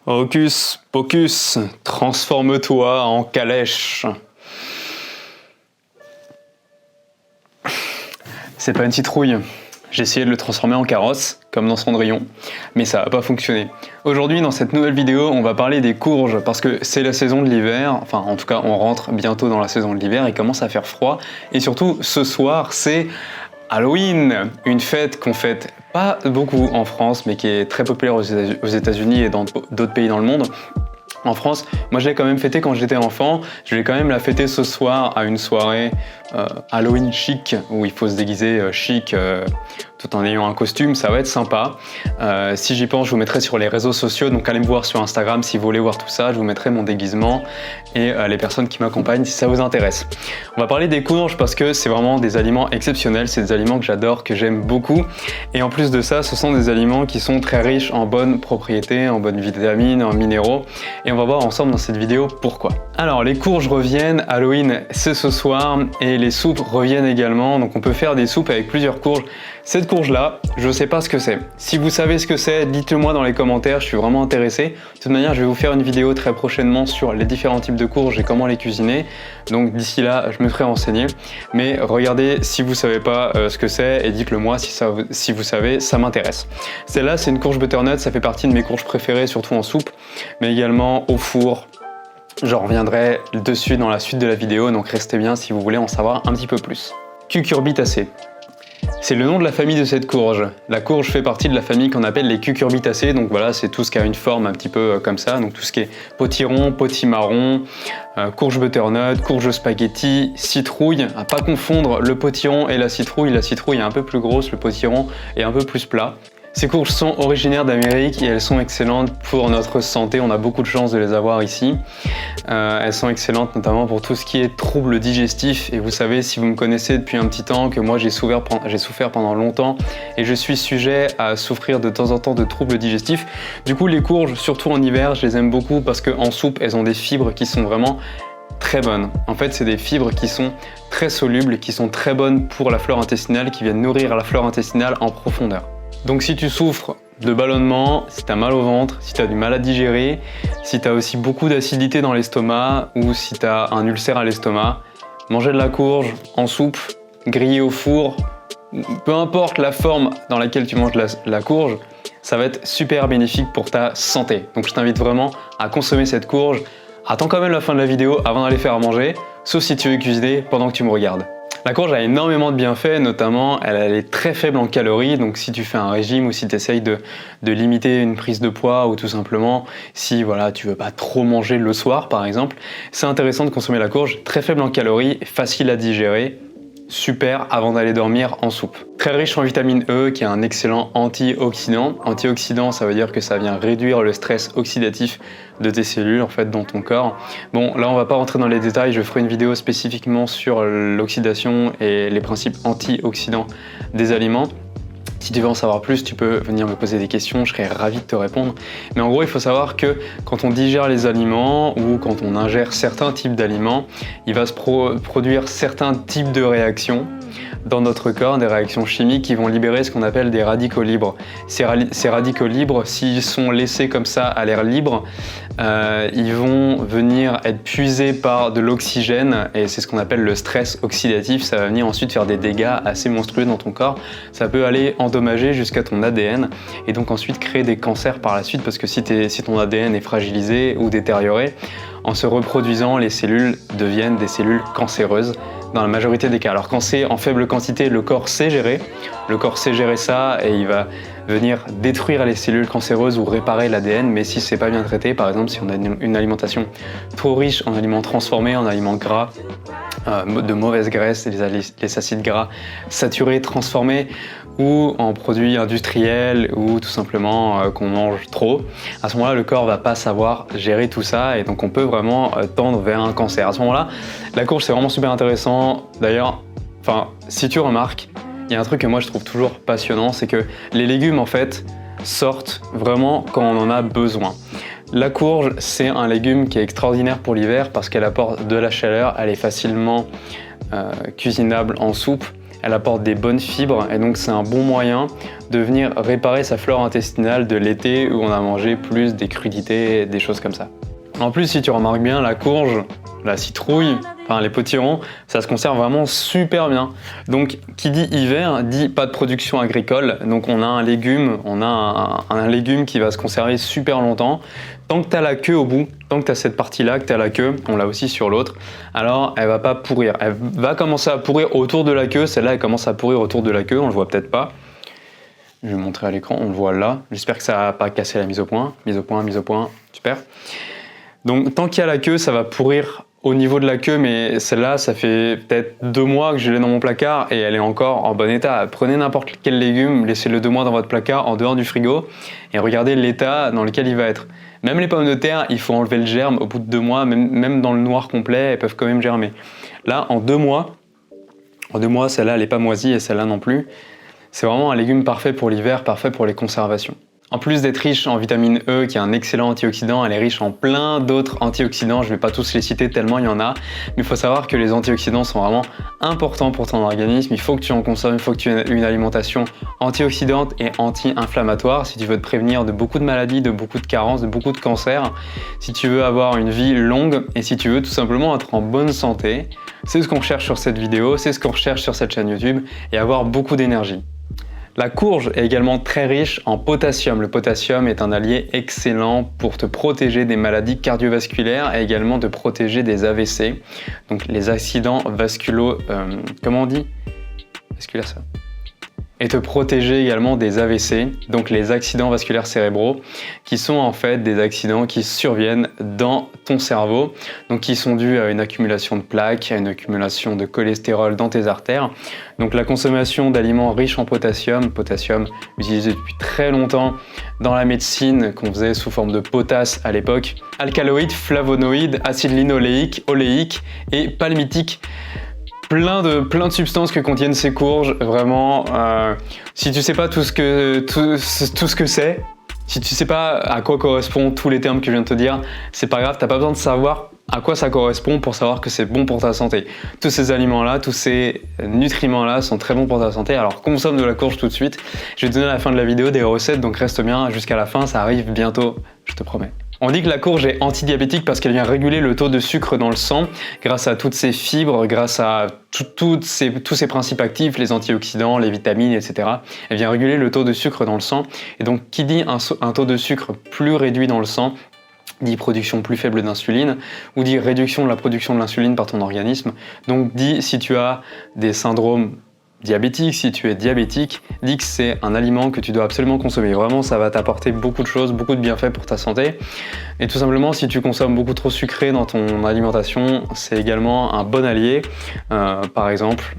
Hocus pocus, transforme-toi en calèche. C'est pas une citrouille. J'ai essayé de le transformer en carrosse, comme dans Cendrillon, mais ça n'a pas fonctionné. Aujourd'hui, dans cette nouvelle vidéo, on va parler des courges, parce que c'est la saison de l'hiver, enfin en tout cas on rentre bientôt dans la saison de l'hiver, il commence à faire froid, et surtout ce soir c'est Halloween, une fête qu'on fête pas beaucoup en France, mais qui est très populaire aux États-Unis et dans d'autres pays dans le monde. En France, moi je l'ai quand même fêté quand j'étais enfant, je vais quand même la fêter ce soir à une soirée Halloween chic, où il faut se déguiser chic tout en ayant un costume, ça va être sympa. Si j'y pense, je vous mettrai sur les réseaux sociaux, donc allez me voir sur Instagram si vous voulez voir tout ça, je vous mettrai mon déguisement et les personnes qui m'accompagnent si ça vous intéresse. On va parler des courges parce que c'est vraiment des aliments exceptionnels, c'est des aliments que j'adore, que j'aime beaucoup, et en plus de ça, ce sont des aliments qui sont très riches en bonnes propriétés, en bonnes vitamines, en minéraux, et on va voir ensemble dans cette vidéo pourquoi. Alors les courges reviennent, Halloween c'est ce soir, et les soupes reviennent également, donc on peut faire des soupes avec plusieurs courges. Cette courge là, je ne sais pas ce que c'est. Si vous savez ce que c'est, dites-le moi dans les commentaires, je suis vraiment intéressé. De toute manière, je vais vous faire une vidéo très prochainement sur les différents types de courges et comment les cuisiner. Donc d'ici là, je me ferai renseigner. Mais regardez si vous savez pas ce que c'est et dites-le moi si vous savez, ça m'intéresse. Celle-là, c'est une courge butternut, ça fait partie de mes courges préférées, surtout en soupe, mais également au four. J'en reviendrai dessus dans la suite de la vidéo, donc restez bien si vous voulez en savoir un petit peu plus. Cucurbitacées. C'est le nom de la famille de cette courge. La courge fait partie de la famille qu'on appelle les cucurbitacées, donc voilà, c'est tout ce qui a une forme un petit peu comme ça, donc tout ce qui est potiron, potimarron, courge butternut, courge spaghetti, citrouille, à pas confondre le potiron et la citrouille est un peu plus grosse, le potiron est un peu plus plat. Ces courges sont originaires d'Amérique et elles sont excellentes pour notre santé, on a beaucoup de chance de les avoir ici. Elles sont excellentes notamment pour tout ce qui est troubles digestifs, et vous savez, si vous me connaissez depuis un petit temps, que moi j'ai souffert pendant longtemps et je suis sujet à souffrir de temps en temps de troubles digestifs. Du coup les courges, surtout en hiver, je les aime beaucoup parce qu'en soupe elles ont des fibres qui sont vraiment très bonnes. En fait, c'est des fibres qui sont très solubles, qui sont très bonnes pour la flore intestinale, qui viennent nourrir la flore intestinale en profondeur. Donc si tu souffres de ballonnement, si tu as mal au ventre, si tu as du mal à digérer, si tu as aussi beaucoup d'acidité dans l'estomac ou si tu as un ulcère à l'estomac, manger de la courge en soupe, grillée au four, peu importe la forme dans laquelle tu manges la courge, ça va être super bénéfique pour ta santé. Donc je t'invite vraiment à consommer cette courge. Attends quand même la fin de la vidéo avant d'aller faire à manger, sauf si tu veux cuisiner pendant que tu me regardes. La courge a énormément de bienfaits, notamment elle est très faible en calories, donc si tu fais un régime ou si tu essayes de limiter une prise de poids, ou tout simplement si voilà, tu veux pas trop manger le soir par exemple, c'est intéressant de consommer la courge, très faible en calories, facile à digérer, super avant d'aller dormir en soupe. Très riche en vitamine E qui est un excellent antioxydant. Antioxydant, ça veut dire que ça vient réduire le stress oxydatif de tes cellules en fait dans ton corps. Bon, là on va pas rentrer dans les détails, je ferai une vidéo spécifiquement sur l'oxydation et les principes antioxydants des aliments. Si tu veux en savoir plus, tu peux venir me poser des questions, je serai ravi de te répondre. Mais en gros, il faut savoir que quand on digère les aliments ou quand on ingère certains types d'aliments, il va se produire certains types de réactions dans notre corps, des réactions chimiques qui vont libérer ce qu'on appelle des radicaux libres. Ces radicaux libres, s'ils sont laissés comme ça à l'air libre, ils vont venir être puisés par de l'oxygène, et c'est ce qu'on appelle le stress oxydatif. Ça va venir ensuite faire des dégâts assez monstrueux dans ton corps. Ça peut aller endommager jusqu'à ton ADN et donc ensuite créer des cancers par la suite, parce que si ton ADN est fragilisé ou détérioré, en se reproduisant, les cellules deviennent des cellules cancéreuses dans la majorité des cas. Alors quand c'est en faible quantité, le corps sait gérer ça et il va venir détruire les cellules cancéreuses ou réparer l'ADN, mais si c'est pas bien traité, par exemple si on a une alimentation trop riche en aliments transformés, en aliments gras, de mauvaises graisses, les acides gras saturés, transformés, ou en produits industriels, ou tout simplement qu'on mange trop, à ce moment-là le corps va pas savoir gérer tout ça et donc on peut vraiment tendre vers un cancer. À ce moment-là, la courge c'est vraiment super intéressant. D'ailleurs, si tu remarques, il y a un truc que moi je trouve toujours passionnant, c'est que les légumes en fait sortent vraiment quand on en a besoin. La courge, c'est un légume qui est extraordinaire pour l'hiver parce qu'elle apporte de la chaleur, elle est facilement cuisinable en soupe. elle apporte des bonnes fibres et donc c'est un bon moyen de venir réparer sa flore intestinale de l'été où on a mangé plus des crudités, des choses comme ça. En plus, si tu remarques bien, la courge, la citrouille, enfin les potirons, ça se conserve vraiment super bien. Donc qui dit hiver dit pas de production agricole, donc on a un légume, un légume qui va se conserver super longtemps. Tant que tu as la queue au bout, tant que tu as cette partie-là, que tu as la queue, on l'a aussi sur l'autre, alors elle va pas pourrir. Elle va commencer à pourrir autour de la queue, celle-là elle commence à pourrir autour de la queue, on le voit peut-être pas. Je vais montrer à l'écran, on le voit là. J'espère que ça va pas casser la mise au point. Mise au point, super. Donc tant qu'il y a la queue, ça va pourrir au niveau de la queue, mais celle-là, ça fait peut-être 2 mois que je l'ai dans mon placard et elle est encore en bon état. Prenez n'importe quel légume, laissez-le 2 mois dans votre placard, en dehors du frigo, et regardez l'état dans lequel il va être. Même les pommes de terre, il faut enlever le germe au bout de 2 mois, même dans le noir complet, elles peuvent quand même germer. Là, en 2 mois, celle-là, elle n'est pas moisie et celle-là non plus. C'est vraiment un légume parfait pour l'hiver, parfait pour les conservations. En plus d'être riche en vitamine E, qui est un excellent antioxydant, elle est riche en plein d'autres antioxydants. Je ne vais pas tous les citer tellement il y en a, mais il faut savoir que les antioxydants sont vraiment importants pour ton organisme. Il faut que tu en consommes, il faut que tu aies une alimentation antioxydante et anti-inflammatoire si tu veux te prévenir de beaucoup de maladies, de beaucoup de carences, de beaucoup de cancers, si tu veux avoir une vie longue et si tu veux tout simplement être en bonne santé. C'est ce qu'on cherche sur cette vidéo, c'est ce qu'on recherche sur cette chaîne YouTube et avoir beaucoup d'énergie. La courge est également très riche en potassium. Le potassium est un allié excellent pour te protéger des maladies cardiovasculaires et également te protéger des AVC, donc les accidents vasculo... comment on dit? Vasculaire ça. Et te protéger également des AVC, donc les accidents vasculaires cérébraux, qui sont en fait des accidents qui surviennent dans ton cerveau, donc qui sont dus à une accumulation de plaques, à une accumulation de cholestérol dans tes artères. Donc la consommation d'aliments riches en potassium utilisé depuis très longtemps dans la médecine, qu'on faisait sous forme de potasse à l'époque, alcaloïdes, flavonoïdes, acide linoléique, oléique et palmitique. Plein de substances que contiennent ces courges, vraiment. Si tu sais pas tout ce que c'est, si tu sais pas à quoi correspondent tous les termes que je viens de te dire, c'est pas grave, t'as pas besoin de savoir à quoi ça correspond pour savoir que c'est bon pour ta santé. Tous ces aliments-là, tous ces nutriments-là sont très bons pour ta santé, alors consomme de la courge tout de suite. Je vais te donner à la fin de la vidéo des recettes, donc reste bien jusqu'à la fin, ça arrive bientôt, je te promets. On dit que la courge est antidiabétique parce qu'elle vient réguler le taux de sucre dans le sang grâce à toutes ses fibres, grâce à tous ces principes actifs, les antioxydants, les vitamines, etc. Elle vient réguler le taux de sucre dans le sang. Et donc, qui dit un taux de sucre plus réduit dans le sang, dit production plus faible d'insuline, ou dit réduction de la production de l'insuline par ton organisme. Donc, dit si tu as des syndromes diabétique, si tu es diabétique, dis que c'est un aliment que tu dois absolument consommer. Vraiment, ça va t'apporter beaucoup de choses, beaucoup de bienfaits pour ta santé. Et tout simplement, si tu consommes beaucoup trop sucré dans ton alimentation, c'est également un bon allié. Par exemple,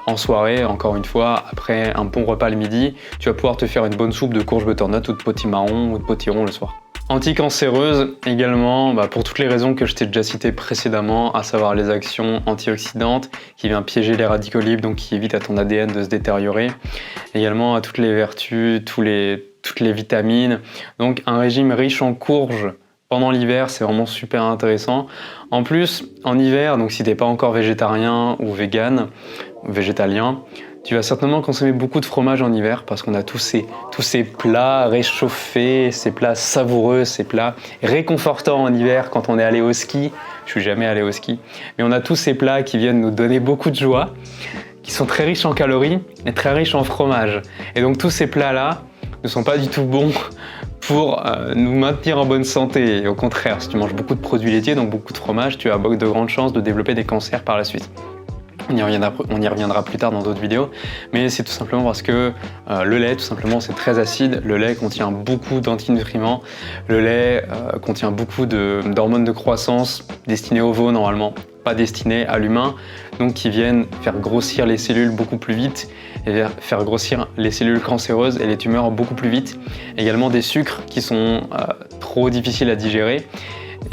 en soirée, encore une fois, après un bon repas le midi, tu vas pouvoir te faire une bonne soupe de courge butternut ou de potimarron ou de potiron le soir. Anticancéreuse également, pour toutes les raisons que je t'ai déjà citées précédemment, à savoir les actions antioxydantes qui viennent piéger les radicaux libres, donc qui évitent à ton ADN de se détériorer. Également à toutes les vertus, toutes les vitamines. Donc un régime riche en courges pendant l'hiver, c'est vraiment super intéressant. En plus, en hiver, donc si t'es pas encore végétarien ou vegan, végétalien, tu vas certainement consommer beaucoup de fromage en hiver parce qu'on a tous ces plats réchauffés, ces plats savoureux, ces plats réconfortants en hiver quand on est allé au ski. Je suis jamais allé au ski. Mais on a tous ces plats qui viennent nous donner beaucoup de joie, qui sont très riches en calories et très riches en fromage. Et donc tous ces plats-là ne sont pas du tout bons pour nous maintenir en bonne santé. Et au contraire, si tu manges beaucoup de produits laitiers, donc beaucoup de fromage, tu as de grandes chances de développer des cancers par la suite. On y reviendra plus tard dans d'autres vidéos, mais c'est tout simplement parce que le lait, tout simplement, c'est très acide. Le lait contient beaucoup d'antinutriments. Le lait contient beaucoup d'hormones de croissance destinées au veau normalement, pas destinées à l'humain, donc qui viennent faire grossir les cellules beaucoup plus vite et faire grossir les cellules cancéreuses et les tumeurs beaucoup plus vite. Également des sucres qui sont trop difficiles à digérer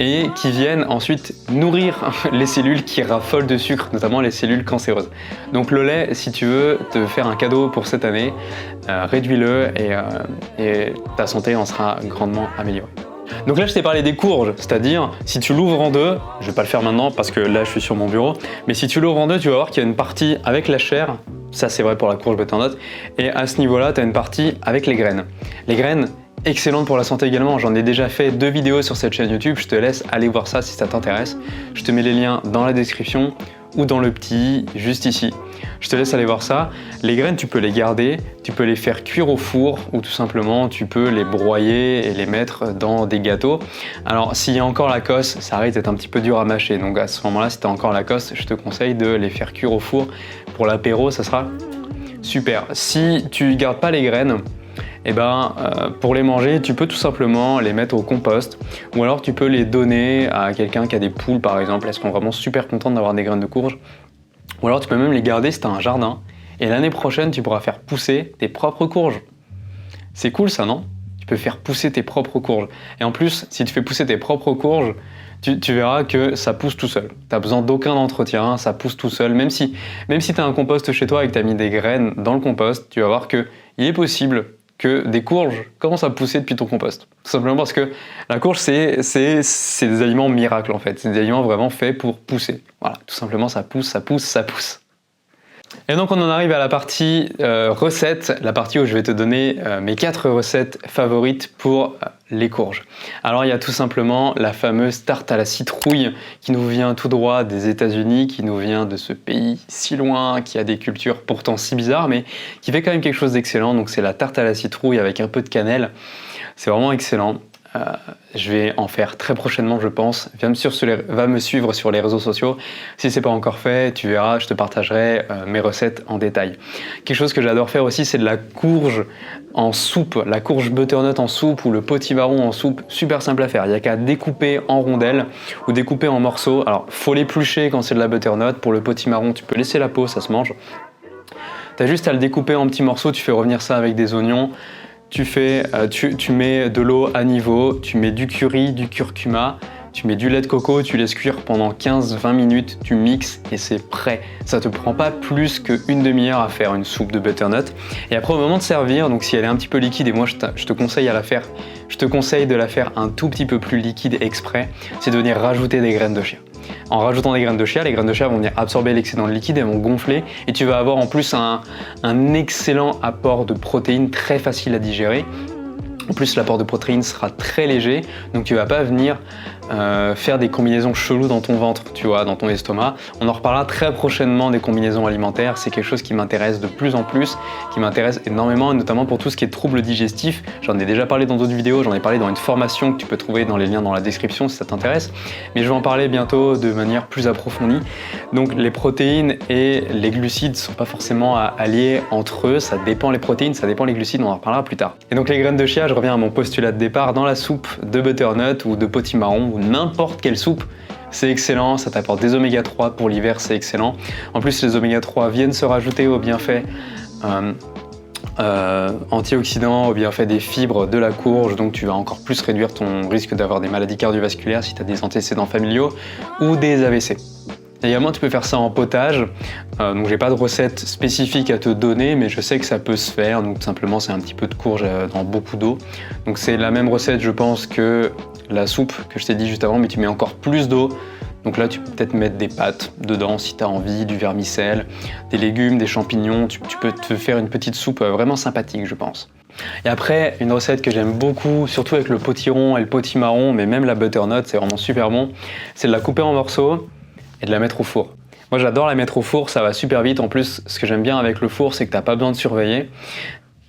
et qui viennent ensuite nourrir les cellules qui raffolent de sucre, notamment les cellules cancéreuses. Donc le lait, si tu veux te faire un cadeau pour cette année, réduis-le et ta santé en sera grandement améliorée. Donc là je t'ai parlé des courges, c'est-à-dire si tu l'ouvres en deux, je vais pas le faire maintenant parce que là je suis sur mon bureau, mais si tu l'ouvres en deux, tu vas voir qu'il y a une partie avec la chair Ça, c'est vrai pour la courge butternut. Et à ce niveau-là, tu as une partie avec les graines. Les graines, excellentes pour la santé également. J'en ai déjà fait 2 vidéos sur cette chaîne YouTube. Je te laisse aller voir ça si ça t'intéresse. Je te mets les liens dans la description ou dans le petit, juste ici. Je te laisse aller voir ça. Les graines, tu peux les garder, tu peux les faire cuire au four ou tout simplement, tu peux les broyer et les mettre dans des gâteaux. Alors, s'il y a encore la cosse, ça risque d'être un petit peu dur à mâcher. Donc à ce moment-là, si tu as encore la cosse, je te conseille de les faire cuire au four. Pour l'apéro, ça sera super. Si tu ne gardes pas les graines, pour les manger, tu peux tout simplement les mettre au compost ou alors tu peux les donner à quelqu'un qui a des poules par exemple. Elles seront vraiment super contentes d'avoir des graines de courge. Ou alors tu peux même les garder si tu as un jardin et l'année prochaine tu pourras faire pousser tes propres courges. C'est cool ça, non? Tu peux faire pousser tes propres courges. Et en plus, si tu fais pousser tes propres courges, tu verras que ça pousse tout seul. Tu n'as besoin d'aucun entretien, ça pousse tout seul. Même si tu as un compost chez toi et que tu as mis des graines dans le compost, tu vas voir qu'il est possible que des courges commencent à pousser depuis ton compost. Tout simplement parce que la courge, c'est des aliments miracles en fait. C'est des aliments vraiment faits pour pousser. Voilà, tout simplement ça pousse, ça pousse, ça pousse. Et donc on en arrive à la partie recettes, la partie où je vais te donner mes 4 recettes favorites pour les courges. Alors il y a tout simplement la fameuse tarte à la citrouille qui nous vient tout droit des États-Unis, qui nous vient de ce pays si loin, qui a des cultures pourtant si bizarres, mais qui fait quand même quelque chose d'excellent. Donc c'est la tarte à la citrouille avec un peu de cannelle. C'est vraiment excellent. Je vais en faire très prochainement, je pense. Va me suivre sur les réseaux sociaux. Si c'est pas encore fait, tu verras, je te partagerai mes recettes en détail. Quelque chose que j'adore faire aussi, c'est de la courge en soupe, la courge butternut en soupe ou le potimarron en soupe. Super simple à faire. Il n'y a qu'à découper en rondelles ou découper en morceaux. Alors, faut l'éplucher quand c'est de la butternut. Pour le potimarron, tu peux laisser la peau, ça se mange. Tu as juste à le découper en petits morceaux. Tu fais revenir ça avec des oignons. Tu mets de l'eau à niveau, tu mets du curry, du curcuma, tu mets du lait de coco, tu laisses cuire pendant 15-20 minutes, tu mixes et c'est prêt. Ça te prend pas plus qu'une demi-heure à faire une soupe de butternut. Et après au moment de servir, donc si elle est un petit peu liquide, et moi je te conseille de la faire un tout petit peu plus liquide exprès, c'est de venir rajouter des graines de chia. En rajoutant des graines de chia, les graines de chia vont venir absorber l'excédent de liquide, elles vont gonfler et tu vas avoir en plus un excellent apport de protéines très facile à digérer. En plus, l'apport de protéines sera très léger, donc tu vas pas venir faire des combinaisons cheloues dans ton ventre, tu vois, dans ton estomac. On en reparlera très prochainement des combinaisons alimentaires. C'est quelque chose qui m'intéresse de plus en plus, qui m'intéresse énormément, et notamment pour tout ce qui est troubles digestifs. J'en ai déjà parlé dans d'autres vidéos, j'en ai parlé dans une formation que tu peux trouver dans les liens dans la description si ça t'intéresse. Mais je vais en parler bientôt de manière plus approfondie. Donc les protéines et les glucides ne sont pas forcément alliés entre eux. Ça dépend les protéines, ça dépend les glucides, on en reparlera plus tard. Et donc les graines de chia, je reviens à mon postulat de départ, dans la soupe de butternut ou de potimarron ou n'importe quelle soupe, c'est excellent, ça t'apporte des oméga 3 pour l'hiver, c'est excellent. En plus, les oméga 3 viennent se rajouter aux bienfaits antioxydants, aux bienfaits des fibres de la courge, donc tu vas encore plus réduire ton risque d'avoir des maladies cardiovasculaires si tu as des antécédents familiaux ou des AVC. Également, tu peux faire ça en potage. Donc, j'ai pas de recette spécifique à te donner, mais je sais que ça peut se faire. Donc, tout simplement, c'est un petit peu de courge dans beaucoup d'eau. Donc, c'est la même recette, je pense, que la soupe que je t'ai dit juste avant, mais tu mets encore plus d'eau. Donc là, tu peux peut-être mettre des pâtes dedans si tu as envie, du vermicelle, des légumes, des champignons. Tu peux te faire une petite soupe vraiment sympathique, je pense. Et après, une recette que j'aime beaucoup, surtout avec le potiron et le potimarron, mais même la butternut, c'est vraiment super bon, c'est de la couper en morceaux et de la mettre au four. Moi j'adore la mettre au four, ça va super vite. En plus, ce que j'aime bien avec le four, c'est que tu n'as pas besoin de surveiller.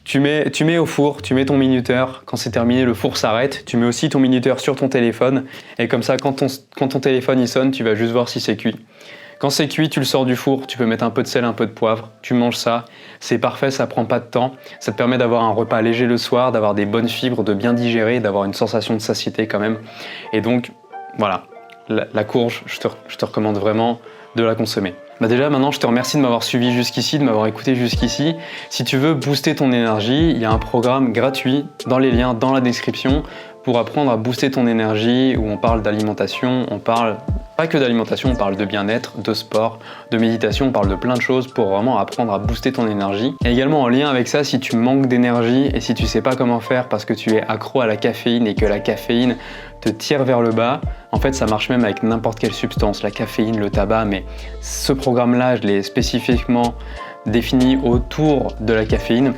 Tu mets au four, tu mets ton minuteur, quand c'est terminé, le four s'arrête. Tu mets aussi ton minuteur sur ton téléphone et comme ça, quand ton téléphone il sonne, tu vas juste voir si c'est cuit. Quand c'est cuit, tu le sors du four, tu peux mettre un peu de sel, un peu de poivre, tu manges ça, c'est parfait, ça prend pas de temps. Ça te permet d'avoir un repas léger le soir, d'avoir des bonnes fibres, de bien digérer, d'avoir une sensation de satiété quand même. Et donc, voilà. La courge, je te recommande vraiment de la consommer. Déjà maintenant, je te remercie de m'avoir suivi jusqu'ici, de m'avoir écouté jusqu'ici. Si tu veux booster ton énergie, il y a un programme gratuit dans les liens dans la description pour apprendre à booster ton énergie, où on parle d'alimentation, on parle pas que d'alimentation, on parle de bien-être, de sport, de méditation, on parle de plein de choses pour vraiment apprendre à booster ton énergie. Et également en lien avec ça, si tu manques d'énergie et si tu sais pas comment faire parce que tu es accro à la caféine et que la caféine te tire vers le bas, en fait ça marche même avec n'importe quelle substance, la caféine, le tabac, mais ce programme-là, je l'ai spécifiquement défini autour de la caféine.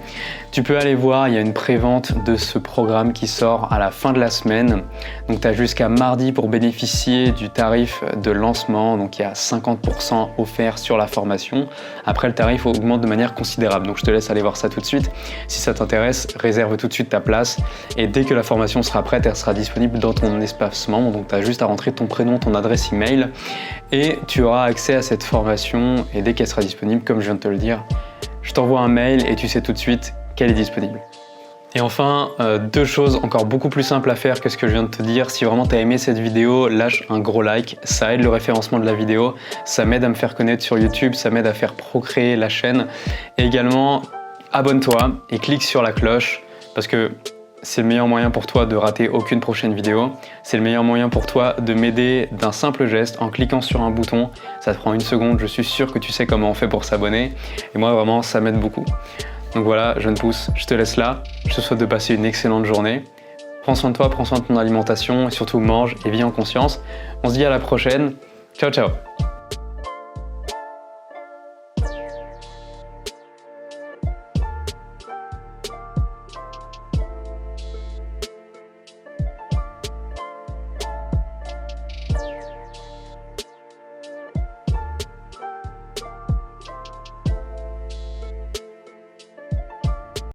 Tu peux aller voir, il y a une prévente de ce programme qui sort à la fin de la semaine. Donc tu as jusqu'à mardi pour bénéficier du tarif de lancement. Donc il y a 50% offert sur la formation. Après, le tarif augmente de manière considérable. Donc je te laisse aller voir ça tout de suite. Si ça t'intéresse, réserve tout de suite ta place. Et dès que la formation sera prête, elle sera disponible dans ton espace membre. Donc tu as juste à rentrer ton prénom, ton adresse email et tu auras accès à cette formation. Et dès qu'elle sera disponible, comme je viens de te le dire, je t'envoie un mail et tu sais tout de suite qu'elle est disponible. Et enfin, deux choses encore beaucoup plus simples à faire que ce que je viens de te dire. Si vraiment tu as aimé cette vidéo, lâche un gros like, ça aide le référencement de la vidéo, ça m'aide à me faire connaître sur YouTube, ça m'aide à faire procréer la chaîne. Et également, abonne-toi et clique sur la cloche parce que c'est le meilleur moyen pour toi de rater aucune prochaine vidéo. C'est le meilleur moyen pour toi de m'aider d'un simple geste en cliquant sur un bouton. Ça te prend une seconde, je suis sûr que tu sais comment on fait pour s'abonner. Et moi vraiment, ça m'aide beaucoup. Donc voilà, jeune pouce, je te laisse là. Je te souhaite de passer une excellente journée. Prends soin de toi, prends soin de ton alimentation et surtout mange et vis en conscience. On se dit à la prochaine. Ciao, ciao.